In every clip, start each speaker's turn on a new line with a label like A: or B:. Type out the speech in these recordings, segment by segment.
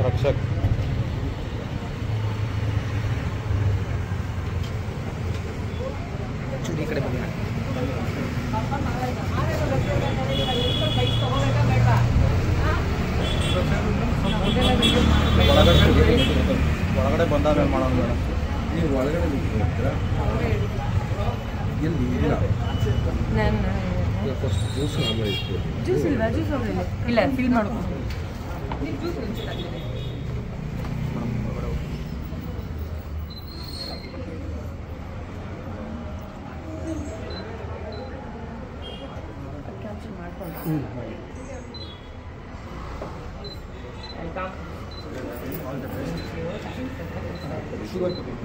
A: रक्षक
B: चूड़ी कड़े बंद
A: ಒಳಗಡೆ ಬಂದಾದ ಮೇಲೆ ಮಾಡೋದು ಮೇಡಮ್.
C: ನೀವು ಒಳಗಡೆ ಎಲ್ಲಿ ಇಲ್ಲ ಜ್ಯೂಸ್ ಆಮೇಲೆ
D: ಜ್ಯೂಸ್ ಇಲ್ಲ ಜ್ಯೂಸ್ ಇಲ್ಲ ಫಿಲ್ ಮಾಡ್ಕೊಂಡು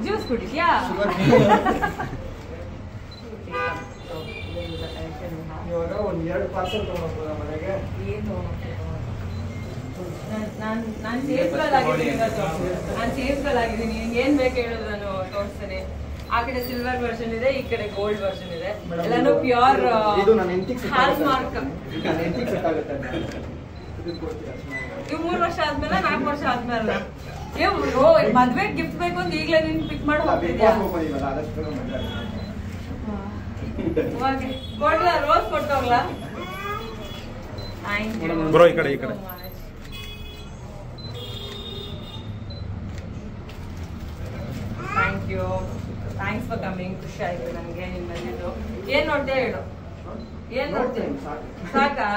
D: ಜ್ಯೂಸ್ ಕುಡಿದ್ಯಾ
B: ಇವಾಗ ಒಂದು 2 ಪಾರ್ಸೆಲ್ ತಗೊಂಡ್ಬೋದಾ ಮನೆಗೆ?
D: ಏನು ನಾನು ಸೇಫ್ಗಲ್ ಆಗಿದ್ದೀನಿ ಏನ್ ಬೇಕು ಹೇಳೋದು ನಾನು ತೋರಿಸ್ತೇನೆ. ಆ ಕಡೆ ಸಿಲ್ವರ್ ವರ್ಷನ್ ಇದೆ, ಈ ಕಡೆ ಗೋಲ್ಡ್ ವರ್ಷನ್ ಇದೆ. ಎಲ್ಲಾನು ಪ್ಯೂರ್ ಹಾಲ್ ಮಾರ್ಕ್. ಇವ್ 3 ವರ್ಷ ಆದ್ಮೇಲೆ 4 ವರ್ಷ ಆದ್ಮೇಲೆ ಮದ್ವೆ ಗಿಫ್ಟ್ ಬೇಕು ಅಂತ ಈಗಲೇ ನೀನ್ ಪಿಕ್ ಮಾಡಿ ಹೋಗ್ತಿದ್ಯಾ? ರೋಸ್ ಕೊಟ್ಟೋಗ್ಲಾ? ಥ್ಯಾಂಕ್ ಯು
A: ಬ್ರೋ ಈ ಕಡೆ
D: thank you thanks for coming. ಖುಷಿ ಆಯ್ತು ನನಗೆ ನೀನ್ ಬಂದಿದ್ದು. ಏನ್ ನೋಡ್ತೀಯ ಹೇಳು, ಏನ್ ನೋಡ್ತೀನಿ? ಸಾಕಾ?